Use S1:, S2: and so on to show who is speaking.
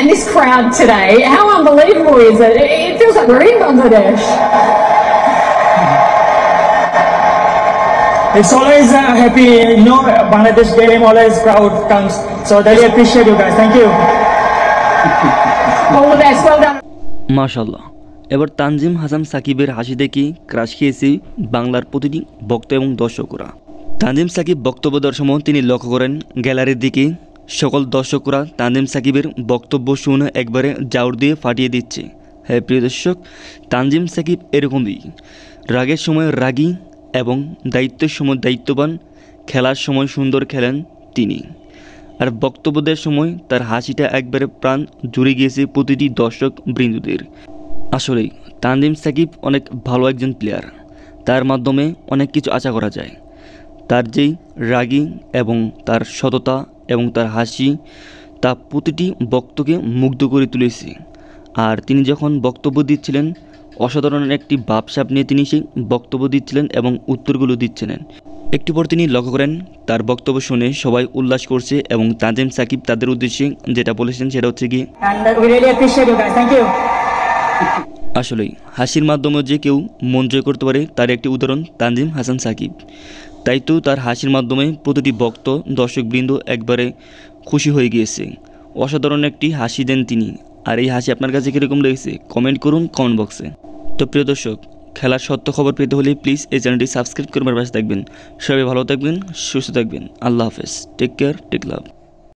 S1: and this crowd today. How unbelievable is it? It feels like we're in Bangladesh.
S2: It's always happy, Bangladesh game, always crowd comes. So really appreciate you guys. Thank you.
S1: All the best. Well done.
S3: মাশাআল্লাহ। এবার তানজিম হাসান সাকিবের হাসি দেখে crush খেয়েছে বাংলার প্রতিটি ভক্ত এবং দর্শকরা। তানজিম সাকিব বক্তব্য দেওয়ার সময় তিনি লক্ষ্য করেন গ্যালারির দিকে সকল দর্শকরা তানজিম সাকিবের বক্তব্য শুনে একবারে জাউর দিয়ে ফাটিয়ে দিচ্ছে। হ্যাঁ প্রিয় দর্শক, তানজিম সাকিব এরকমই, রাগের সময় রাগী এবং দায়িত্বের সময় দায়িত্ববান, খেলার সময় সুন্দর খেলেন তিনি। আর বক্তব্য দেওয়ার সময় তার হাসিটা একবারে প্রাণ জুড়ে গিয়েছে প্রতিটি দর্শক বৃন্দদের। আসলেই তানজিম সাকিব অনেক ভালো একজন প্লেয়ার, তার মাধ্যমে অনেক কিছু আশা করা যায়। তার যেই রাগী এবং তার সততা এবং তার হাসি তা প্রতিটি বক্তকে মুগ্ধ করে তুলেছে। আর তিনি যখন বক্তব্য দিচ্ছিলেন অসাধারণ একটি ভাবসাব নিয়ে তিনি সেই বক্তব্য দিচ্ছিলেন এবং উত্তরগুলো দিচ্ছিলেন। একটু পর তিনি লক্ষ্য করেন তার বক্তব্য শুনে সবাই উল্লাস করছে এবং তানজিম সাকিব তাদের উদ্দেশ্যে যেটা বলেছেন সেটা হচ্ছে কি,
S2: And we really appreciate you guys. Thank you.
S3: আসলেই হাসির মাধ্যমে যে কেউ মন জয় করতে পারে তার একটি উদাহরণ তানজিম হাসান সাকিব। তাই তো তার হাসির মাধ্যমে প্রতিটি ভক্ত দর্শকবৃন্দ একবারে খুশি হয়ে গিয়েছে। অসাধারণ একটি হাসি দেন তিনি। আর এই হাসি আপনার কাছে কীরকম লেগেছে কমেন্ট করুন কমেন্ট বক্সে। তো প্রিয় দর্শক, খেলার সত্য খবর পেতে হলে প্লিজ এই চ্যানেলটি সাবস্ক্রাইব করবার পাশে থাকবেন। সবাই ভালো থাকবেন, সুস্থ থাকবেন। আল্লাহ হাফেজ। টেক কেয়ার, টেক লাভ।